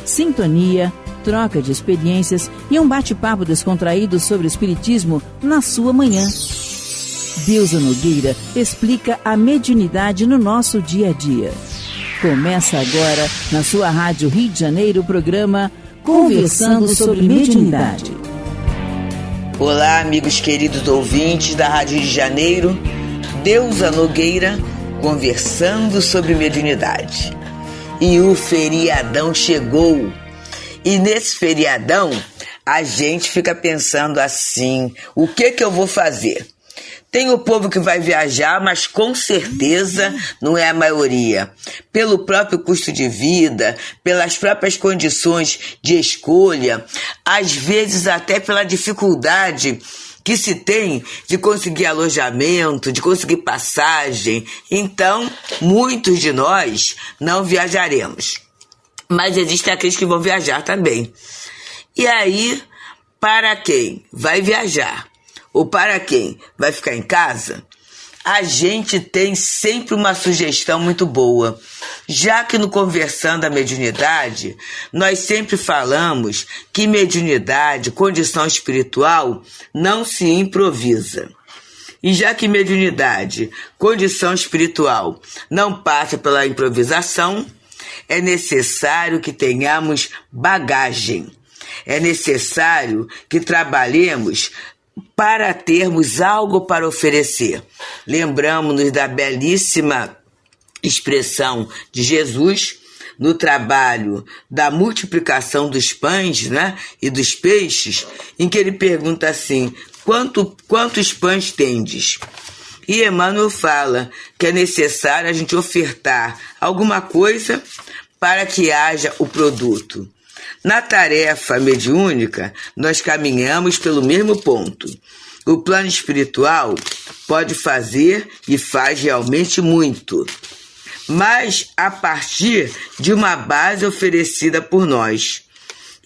sintonia, troca de experiências e um bate-papo descontraído sobre o espiritismo na sua manhã. Deusa Nogueira explica a mediunidade no nosso dia a dia. Começa agora, na sua Rádio Rio de Janeiro, o programa Conversando sobre Mediunidade. Olá, amigos queridos ouvintes da Rádio Rio de Janeiro, Deusa Nogueira, conversando sobre mediunidade. E o feriadão chegou. E nesse feriadão, a gente fica pensando assim, o que eu vou fazer? Tem o povo que vai viajar, mas com certeza não é a maioria. Pelo próprio custo de vida, pelas próprias condições de escolha, às vezes até pela dificuldade que se tem de conseguir alojamento, de conseguir passagem. Então, muitos de nós não viajaremos. Mas existem aqueles que vão viajar também. E aí, para quem vai viajar? Ou para quem vai ficar em casa, a gente tem sempre uma sugestão muito boa. Já que no Conversando a Mediunidade, nós sempre falamos que mediunidade, condição espiritual, não se improvisa. E já que mediunidade, condição espiritual, não passa pela improvisação, é necessário que tenhamos bagagem. É necessário que trabalhemos para termos algo para oferecer. Lembramos-nos da belíssima expressão de Jesus no trabalho da multiplicação dos pães, né, e dos peixes, em que ele pergunta assim, quantos pães tendes? E Emmanuel fala que é necessário a gente ofertar alguma coisa para que haja o produto. Na tarefa mediúnica, nós caminhamos pelo mesmo ponto. O plano espiritual pode fazer e faz realmente muito, mas a partir de uma base oferecida por nós.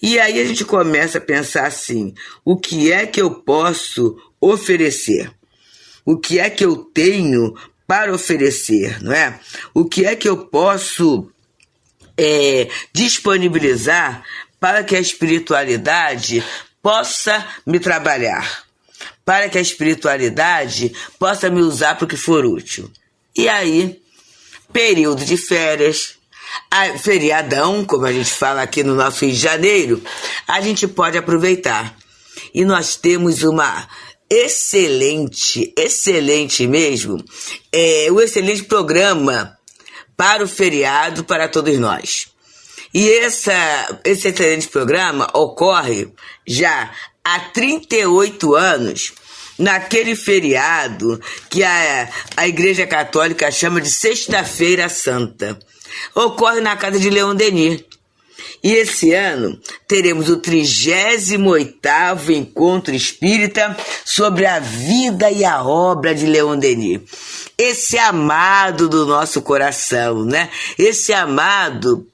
E aí a gente começa a pensar assim, o que é que eu posso oferecer? O que é que eu tenho para oferecer, não é? O que é que eu posso disponibilizar para que a espiritualidade possa me trabalhar, para que a espiritualidade possa me usar para o que for útil. E aí, período de férias, feriadão, como a gente fala aqui no nosso Rio de Janeiro, a gente pode aproveitar. E nós temos uma excelente mesmo, um excelente programa para o feriado para todos nós. E esse excelente programa ocorre já há 38 anos, naquele feriado que a Igreja Católica chama de Sexta-feira Santa. Ocorre na casa de Leon Denis. E esse ano teremos o 38º Encontro Espírita sobre a vida e a obra de Leon Denis. Esse amado do nosso coração, né? Esse amado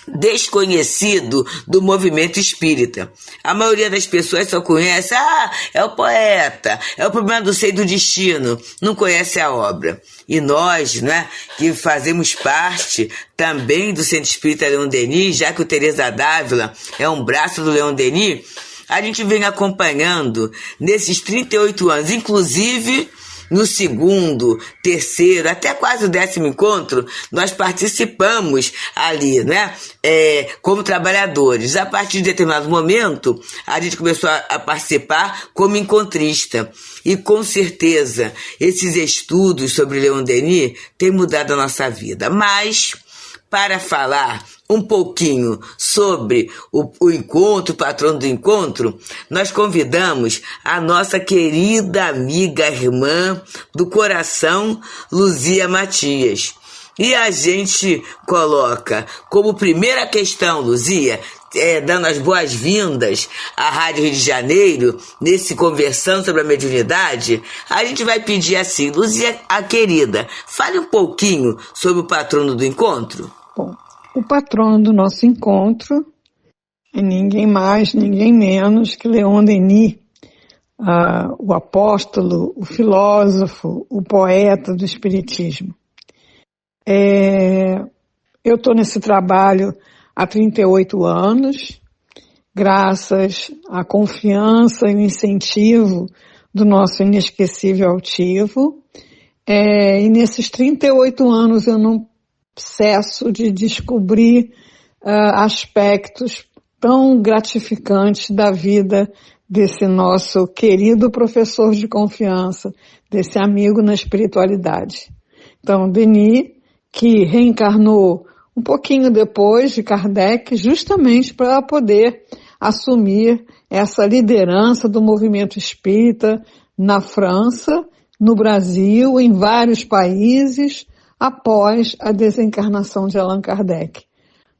desconhecido do movimento espírita. A maioria das pessoas só conhece, é o poeta, é o problema do seio do destino, não conhece a obra. E nós, né, que fazemos parte também do Centro Espírita Leon Denis, já que o Teresa d'Ávila é um braço do Leon Denis, a gente vem acompanhando nesses 38 anos, inclusive no segundo, terceiro, até quase o 10º encontro, nós participamos ali, né? Como trabalhadores. A partir de determinado momento, a gente começou a participar como encontrista. E com certeza, esses estudos sobre Leon Denis têm mudado a nossa vida. Mas, para falar um pouquinho sobre o encontro, o patrono do encontro, nós convidamos a nossa querida amiga, irmã do coração, Luzia Matias. E a gente coloca como primeira questão, Luzia, dando as boas-vindas à Rádio Rio de Janeiro, nesse Conversando sobre a Mediunidade, a gente vai pedir assim, Luzia, a querida, fale um pouquinho sobre o patrono do encontro. Bom, o patrono do nosso encontro é ninguém mais, ninguém menos que Leon Denis, o apóstolo, o filósofo, o poeta do Espiritismo. Eu estou nesse trabalho há 38 anos, graças à confiança e o incentivo do nosso inesquecível altivo. E nesses 38 anos eu não cesso de descobrir aspectos tão gratificantes da vida desse nosso querido professor de confiança, desse amigo na espiritualidade. Então, Denis, que reencarnou um pouquinho depois de Kardec, justamente para poder assumir essa liderança do movimento espírita na França, no Brasil, em vários países, após a desencarnação de Allan Kardec.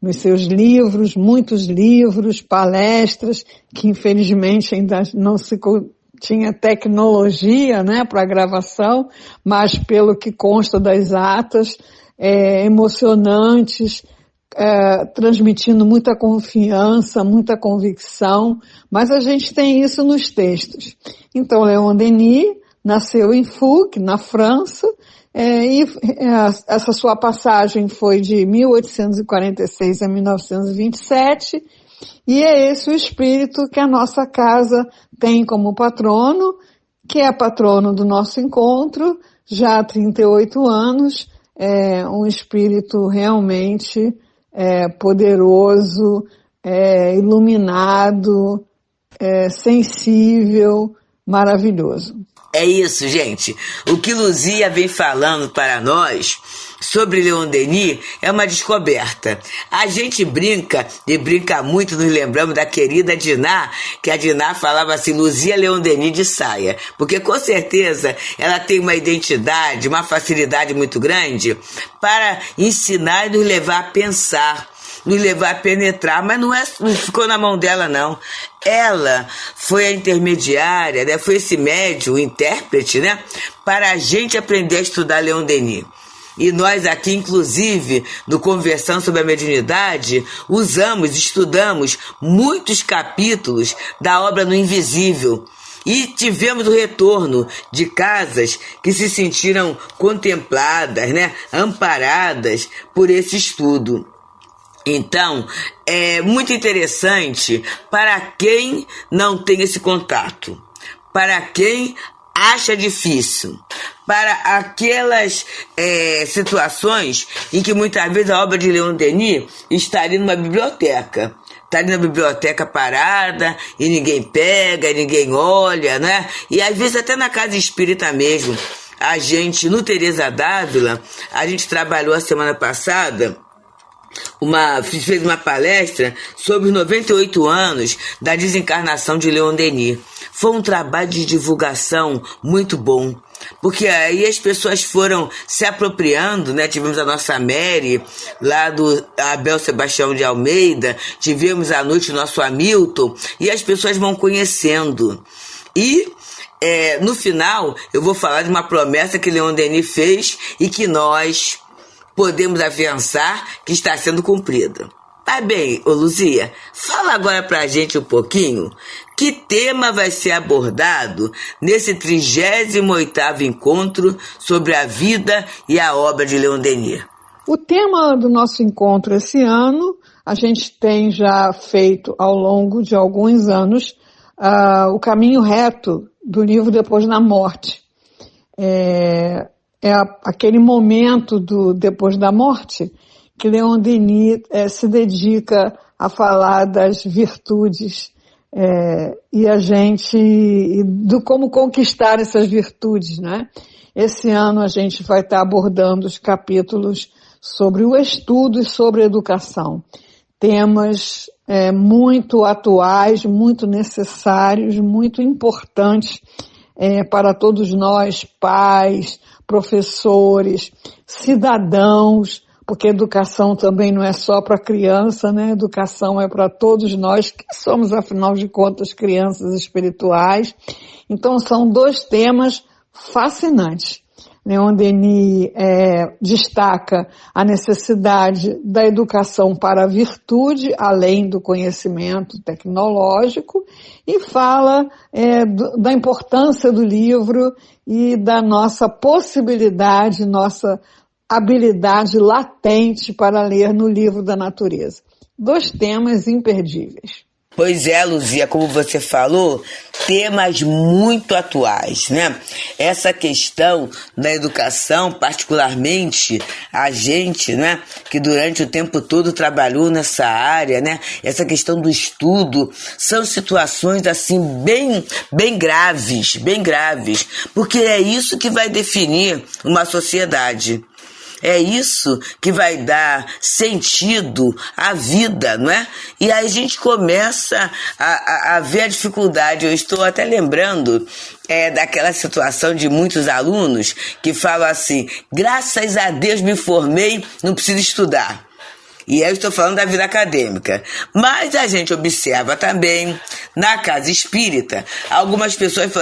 Nos seus livros, muitos livros, palestras, que infelizmente ainda não se tinha tecnologia, né, para gravação, mas pelo que consta das atas, emocionantes, transmitindo muita confiança, muita convicção, mas a gente tem isso nos textos. Então, Leon Denis nasceu em Fouques, na França, e essa sua passagem foi de 1846 a 1927, e é esse o espírito que a nossa casa tem como patrono, que é patrono do nosso encontro, já há 38 anos, um espírito realmente poderoso, iluminado, sensível, maravilhoso. É isso, gente. O que Luzia vem falando para nós sobre Leon Denis é uma descoberta. A gente brinca, e brinca muito, nos lembramos da querida Diná, que a Diná falava assim, Luzia Leon Denis de saia, porque com certeza ela tem uma identidade, uma facilidade muito grande para ensinar e nos levar a pensar, nos levar a penetrar, mas não ficou na mão dela, não. Ela foi a intermediária, né? Foi esse médium, o intérprete, né? Para a gente aprender a estudar Leon Denis. E nós aqui, inclusive, no Conversando sobre a Mediunidade, estudamos muitos capítulos da obra No Invisível. E tivemos o retorno de casas que se sentiram contempladas, né? Amparadas por esse estudo. Então, é muito interessante para quem não tem esse contato, para quem acha difícil, para aquelas situações em que muitas vezes a obra de Leon Denis estaria numa biblioteca. Está ali na biblioteca parada e ninguém pega, ninguém olha, né? E às vezes até na casa espírita mesmo. A gente, no Teresa d'Ávila, a gente trabalhou a semana passada, fez uma palestra sobre os 98 anos da desencarnação de Leon Denis. Foi um trabalho de divulgação muito bom, porque aí as pessoas foram se apropriando, né? Tivemos a nossa Mary, lá do Abel Sebastião de Almeida, tivemos à noite o nosso Hamilton, e as pessoas vão conhecendo. E no final eu vou falar de uma promessa que Leon Denis fez e que nós podemos afiançar que está sendo cumprida. Tá bem, Luzia, fala agora pra gente um pouquinho que tema vai ser abordado nesse 38º encontro sobre a vida e a obra de Leon Denis. O tema do nosso encontro esse ano, a gente tem já feito ao longo de alguns anos o caminho reto do livro Depois da Morte. Aquele momento do depois da morte que Leon Denis se dedica a falar das virtudes e do como conquistar essas virtudes, né? Esse ano a gente vai estar abordando os capítulos sobre o estudo e sobre a educação. Temas muito atuais, muito necessários, muito importantes para todos nós, pais, professores, cidadãos, porque educação também não é só para criança, né? Educação é para todos nós, que somos, afinal de contas, crianças espirituais. Então, são dois temas fascinantes. Leon Denis destaca a necessidade da educação para a virtude, além do conhecimento tecnológico, e fala da importância do livro e da nossa possibilidade, nossa habilidade latente para ler no livro da natureza. 2 temas imperdíveis. Pois é, Luzia, como você falou, temas muito atuais, né? Essa questão da educação, particularmente a gente, né, que durante o tempo todo trabalhou nessa área, né? Essa questão do estudo, são situações assim bem graves, porque é isso que vai definir uma sociedade. É isso que vai dar sentido à vida, não é? E aí a gente começa a ver a dificuldade. Eu estou até lembrando daquela situação de muitos alunos que falam assim: graças a Deus me formei, não preciso estudar. E eu estou falando da vida acadêmica. Mas a gente observa também, na casa espírita, algumas pessoas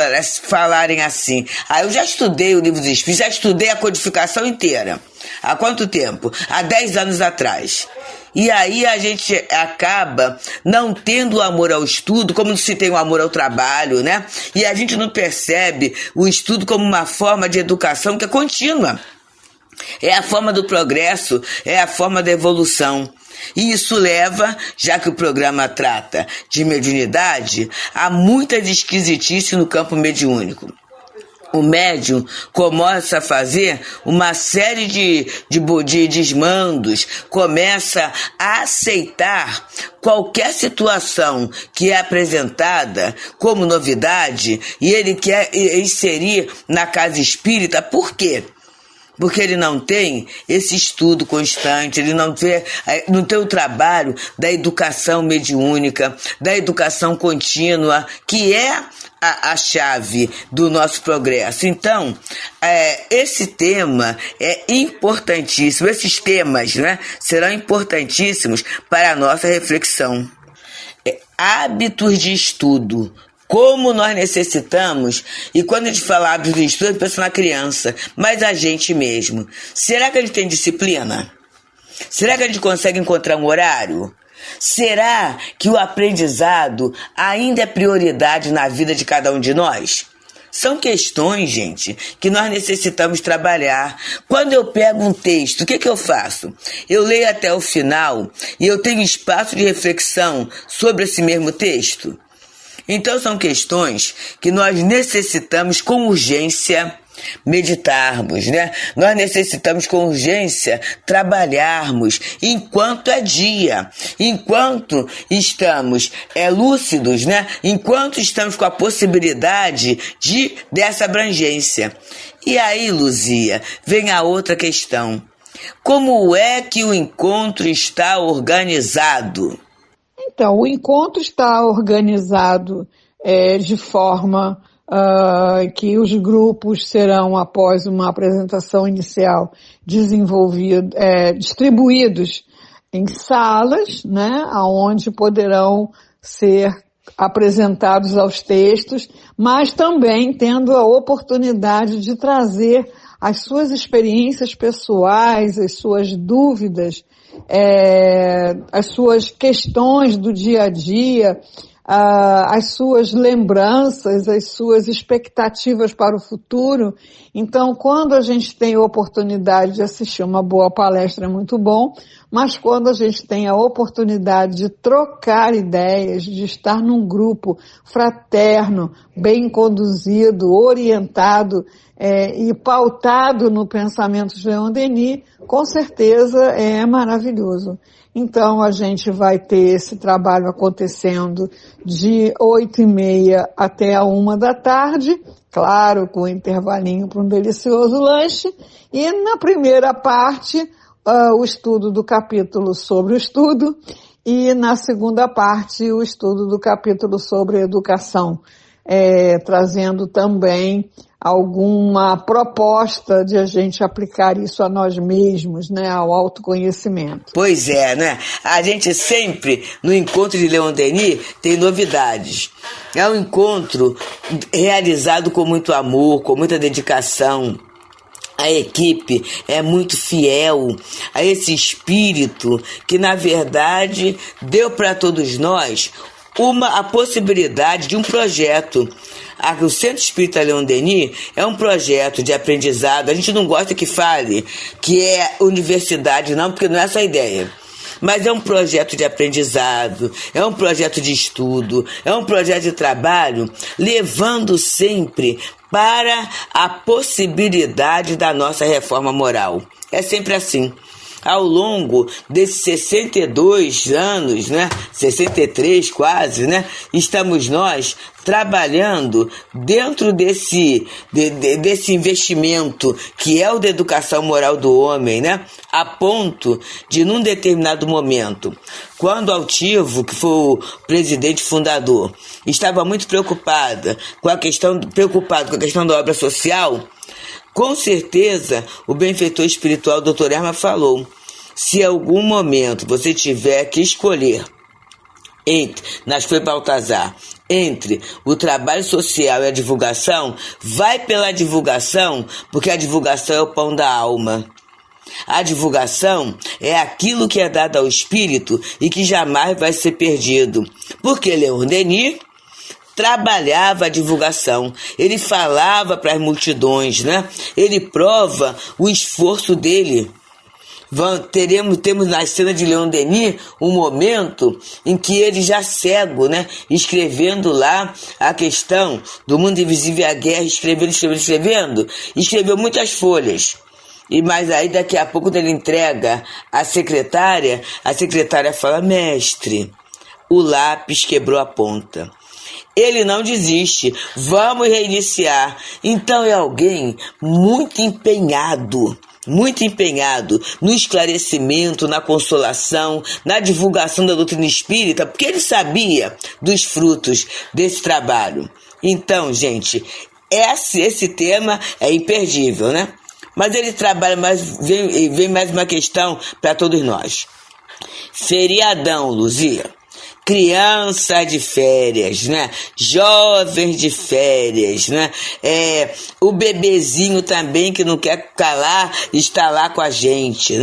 falarem assim: eu já estudei o livro dos espíritos, já estudei a codificação inteira. Há quanto tempo? Há 10 anos atrás. E aí a gente acaba não tendo o amor ao estudo, como se tem o amor ao trabalho, né? E a gente não percebe o estudo como uma forma de educação que é contínua. É a forma do progresso, é a forma da evolução. E isso leva, já que o programa trata de mediunidade, a muitas esquisitices no campo mediúnico. O médium começa a fazer uma série de desmandos, começa a aceitar qualquer situação que é apresentada como novidade e ele quer inserir na casa espírita. Por quê? Porque ele não tem esse estudo constante, ele não tem o trabalho da educação mediúnica, da educação contínua, que é a chave do nosso progresso. Então, esse tema é importantíssimo, esses temas, né, serão importantíssimos para a nossa reflexão. Hábitos de estudo. Como nós necessitamos, e quando a gente fala hábitos de estudo, a gente pensa na criança, mas a gente mesmo. Será que a gente tem disciplina? Será que a gente consegue encontrar um horário? Será que o aprendizado ainda é prioridade na vida de cada um de nós? São questões, gente, que nós necessitamos trabalhar. Quando eu pego um texto, o que eu faço? Eu leio até o final e eu tenho espaço de reflexão sobre esse mesmo texto. Então são questões que nós necessitamos com urgência meditarmos, né? Nós necessitamos com urgência trabalharmos enquanto é dia, enquanto estamos lúcidos, né? Enquanto estamos com a possibilidade dessa abrangência. E aí, Luzia, vem a outra questão. Como é que o encontro está organizado? Então, o encontro está organizado de forma que os grupos serão, após uma apresentação inicial, distribuídos em salas, né, onde poderão ser apresentados aos textos, mas também tendo a oportunidade de trazer as suas experiências pessoais, as suas dúvidas, as suas questões do dia a dia, as suas lembranças, as suas expectativas para o futuro. Então, quando a gente tem a oportunidade de assistir uma boa palestra, é muito bom, mas quando a gente tem a oportunidade de trocar ideias, de estar num grupo fraterno, bem conduzido, orientado e pautado no pensamento de Leon Denis, com certeza é maravilhoso. Então, a gente vai ter esse trabalho acontecendo de 8h30 até a 13h, claro, com um intervalinho para um delicioso lanche. E na primeira parte, o estudo do capítulo sobre o estudo, e na segunda parte, o estudo do capítulo sobre educação, trazendo também alguma proposta de a gente aplicar isso a nós mesmos, né, ao autoconhecimento. Pois é, né? A gente sempre, no encontro de Leon Denis, tem novidades. É um encontro realizado com muito amor, com muita dedicação. A equipe é muito fiel a esse espírito que, na verdade, deu para todos nós a possibilidade de um projeto. O Centro Espírita Leon Denis é um projeto de aprendizado. A gente não gosta que fale que é universidade, não, porque não é essa a ideia. mas é um projeto de aprendizado, é um projeto de estudo, é um projeto de trabalho, levando sempre para a possibilidade da nossa reforma moral. É sempre assim. Ao longo desses 62 anos, 63 quase, estamos nós trabalhando dentro desse investimento que é o da educação moral do homem, a ponto de, num determinado momento, quando o Altivo, que foi o presidente fundador, estava muito preocupado com a questão da obra social, com certeza, o benfeitor espiritual Dr. Erma falou, se em algum momento você tiver que escolher foi Baltazar, entre o trabalho social e a divulgação, vai pela divulgação, porque a divulgação é o pão da alma. A divulgação é aquilo que é dado ao espírito e que jamais vai ser perdido. Porque Leon Denis trabalhava a divulgação, ele falava para as multidões, Ele prova o esforço dele. Temos na cena de Leon Denis um momento em que ele já cego, escrevendo lá a questão do mundo invisível e a guerra, escreveu muitas folhas. Mas aí daqui a pouco, quando ele entrega a secretária fala, mestre, o lápis quebrou a ponta. Ele não desiste, vamos reiniciar. Então é alguém muito empenhado no esclarecimento, na consolação, na divulgação da doutrina espírita, porque ele sabia dos frutos desse trabalho. Então, gente, esse tema é imperdível, Mas ele trabalha vem mais uma questão para todos nós. Feriadão, Luzia. Crianças de férias, Jovens de férias, O bebezinho também que não quer calar, está lá com a gente,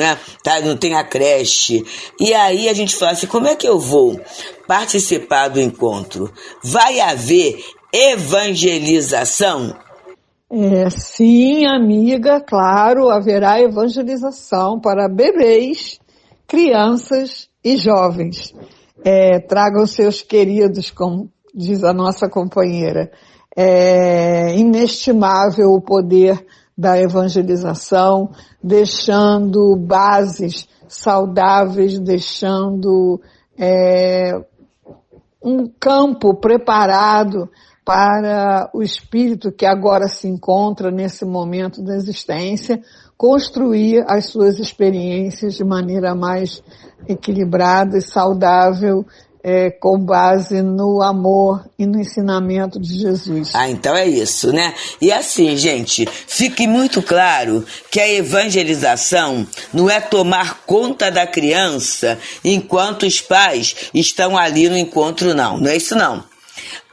Não tem a creche. E aí a gente fala assim, como é que eu vou participar do encontro? Vai haver evangelização? Sim, amiga, claro, haverá evangelização para bebês, crianças e jovens. Tragam seus queridos, como diz a nossa companheira. É inestimável o poder da evangelização, deixando bases saudáveis, deixando um campo preparado para o espírito que agora se encontra nesse momento da existência, construir as suas experiências de maneira mais equilibrada e saudável, com base no amor e no ensinamento de Jesus. Então é isso, E assim, gente, fique muito claro que a evangelização não é tomar conta da criança enquanto os pais estão ali no encontro, não é isso não.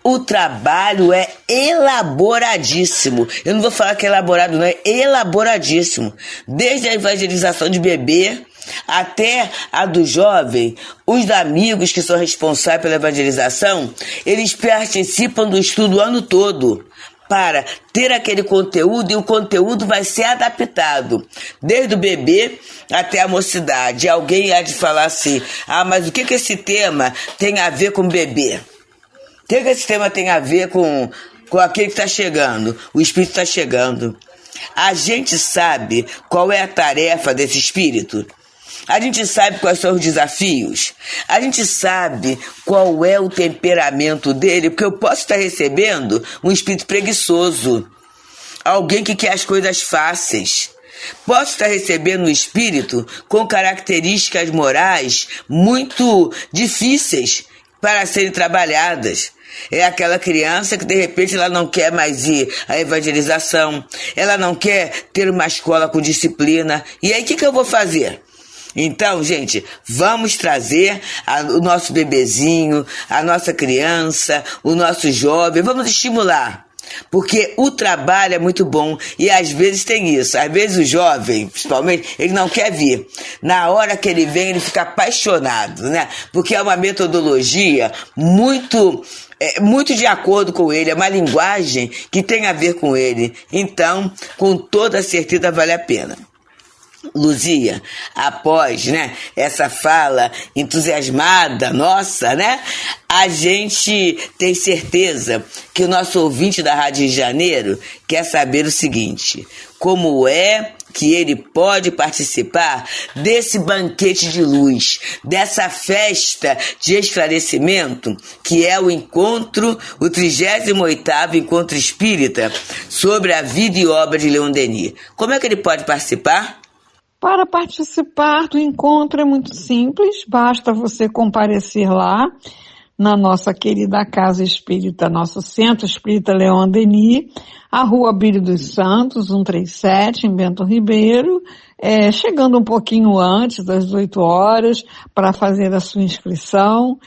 O trabalho é elaboradíssimo. Eu não vou falar que é elaborado, não, é elaboradíssimo. Desde a evangelização de bebê até a do jovem, os amigos que são responsáveis pela evangelização, eles participam do estudo o ano todo para ter aquele conteúdo, e o conteúdo vai ser adaptado, desde o bebê até a mocidade. Alguém há de falar assim, mas o que esse tema tem a ver com o bebê? O que esse tema tem a ver com aquele que está chegando? O espírito está chegando. A gente sabe qual é a tarefa desse espírito? A gente sabe quais são os desafios? A gente sabe qual é o temperamento dele? Porque eu posso estar recebendo um espírito preguiçoso, alguém que quer as coisas fáceis. Posso estar recebendo um espírito com características morais muito difíceis para serem trabalhadas. É aquela criança que de repente ela não quer mais ir à evangelização, ela não quer ter uma escola com disciplina. E aí o que eu vou fazer? Então, gente, vamos trazer o nosso bebezinho, a nossa criança, o nosso jovem, vamos estimular. Porque o trabalho é muito bom e às vezes tem isso. Às vezes o jovem, principalmente, ele não quer vir. Na hora que ele vem, ele fica apaixonado, Porque é uma metodologia muito de acordo com ele, é uma linguagem que tem a ver com ele. Então, com toda certeza, vale a pena. Luzia, após, essa fala entusiasmada nossa, a gente tem certeza que o nosso ouvinte da Rádio Rio de Janeiro quer saber o seguinte: como é que ele pode participar desse banquete de luz, dessa festa de esclarecimento, que é o 38º Encontro Espírita sobre a vida e obra de Leon Denis? Como é que ele pode participar? Para participar do encontro é muito simples, basta você comparecer lá na nossa querida Casa Espírita, nosso Centro Espírita Leon Denis, a Rua Bílio dos Santos, 137, em Bento Ribeiro, chegando um pouquinho antes das 8 horas para fazer a sua inscrição.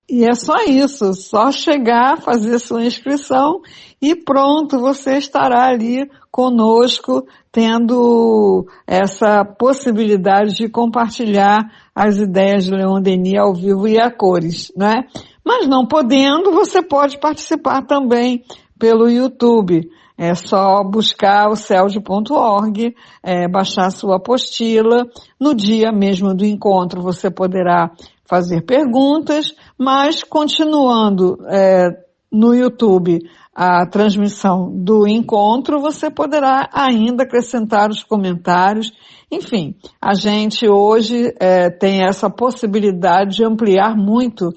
E é só isso, só chegar, fazer sua inscrição e pronto, você estará ali conosco, tendo essa possibilidade de compartilhar as ideias de Leon Denis ao vivo e a cores, né? Mas não podendo, você pode participar também pelo YouTube. É só buscar o celd.org, baixar a sua apostila. No dia mesmo do encontro você poderá fazer perguntas, mas continuando no YouTube a transmissão do encontro, você poderá ainda acrescentar os comentários. Enfim, a gente hoje tem essa possibilidade de ampliar muito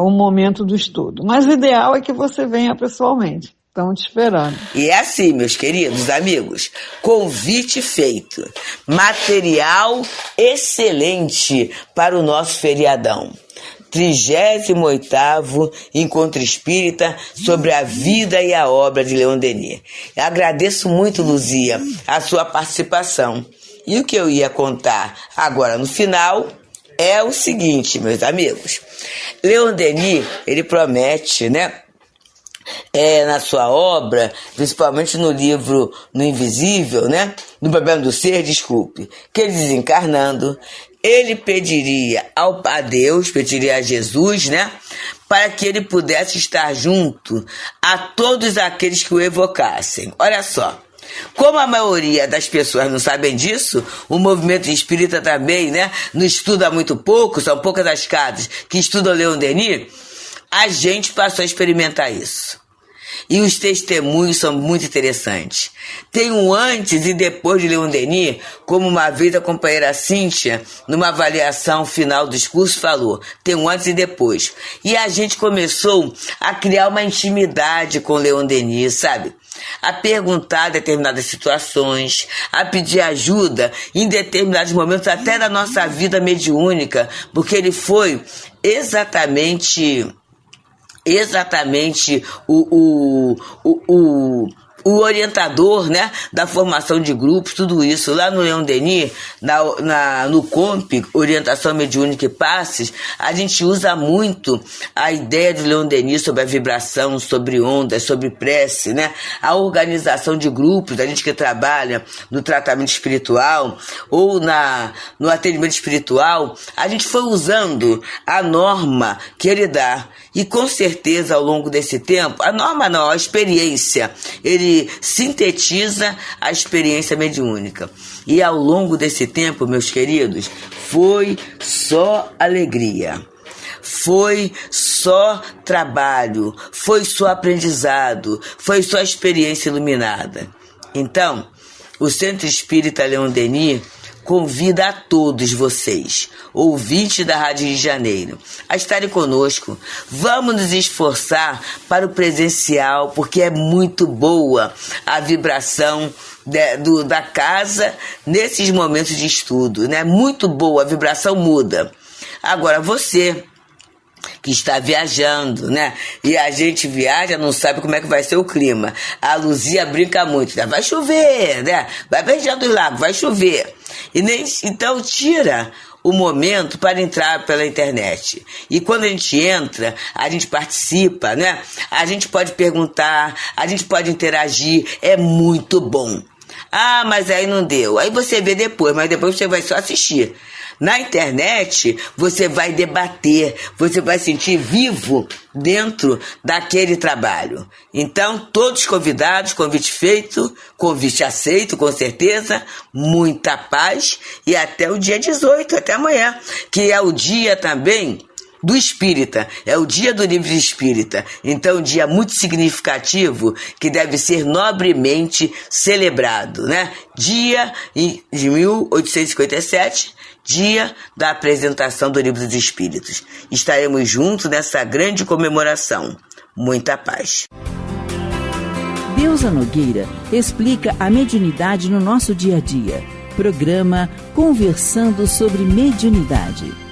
o momento do estudo. Mas o ideal é que você venha pessoalmente. Estão te esperando. E é assim, meus queridos amigos, convite feito, material excelente para o nosso feriadão. 38º Encontro Espírita sobre a vida e a obra de Leon Denis. Eu agradeço muito, Luzia, a sua participação. E o que eu ia contar agora no final é o seguinte, meus amigos. Leon Denis, ele promete, na sua obra, principalmente no livro No Invisível, no Problema do Ser, que ele desencarnando, ele pediria a Deus, pediria a Jesus, para que ele pudesse estar junto a todos aqueles que o evocassem. Olha só, como a maioria das pessoas não sabem disso, o movimento espírita também, não estuda muito pouco, são poucas as casas que estudam Leon Denis, a gente passou a experimentar isso. E os testemunhos são muito interessantes. Tem um antes e depois de Leon Denis, como uma vez a companheira Cíntia, numa avaliação final dos cursos, falou, tem um antes e depois. E a gente começou a criar uma intimidade com Leon Denis, sabe? A perguntar determinadas situações, a pedir ajuda em determinados momentos, até da nossa vida mediúnica, porque ele foi exatamente o orientador, da formação de grupos, tudo isso. Lá no Leon Denis, no COMP, Orientação Mediúnica e Passes, a gente usa muito a ideia de Leon Denis sobre a vibração, sobre ondas, sobre prece, a organização de grupos, a gente que trabalha no tratamento espiritual ou no atendimento espiritual, a gente foi usando a norma que ele dá. E com certeza, ao longo desse tempo, a norma não, a experiência, ele sintetiza a experiência mediúnica. E ao longo desse tempo, meus queridos, foi só alegria. Foi só trabalho, foi só aprendizado, foi só experiência iluminada. Então, o Centro Espírita Leon Denis convida a todos vocês, ouvintes da Rádio Rio de Janeiro, a estarem conosco. Vamos nos esforçar para o presencial, porque é muito boa a vibração da casa nesses momentos de estudo, Muito boa, a vibração muda. Agora, você que está viajando, E a gente viaja, não sabe como é que vai ser o clima. A Luzia brinca muito, vai chover, Vai pra região dos lagos, vai chover. Então tira o momento para entrar pela internet. E quando a gente entra, a gente participa, A gente pode perguntar, a gente pode interagir, é muito bom. Ah, mas aí não deu. Aí você vê depois, mas depois você vai só assistir. Na internet, você vai debater, você vai sentir vivo dentro daquele trabalho. Então, todos convidados, convite feito, convite aceito, com certeza, muita paz e até o dia 18, até amanhã, que é o dia também do espírita, é o dia do livro espírita. Então, um dia muito significativo que deve ser nobremente celebrado, né? Dia de 1857, dia da apresentação do livro dos espíritos. Estaremos juntos nessa grande comemoração. Muita paz. Deusa Nogueira explica a mediunidade no nosso dia a dia. Programa Conversando sobre Mediunidade.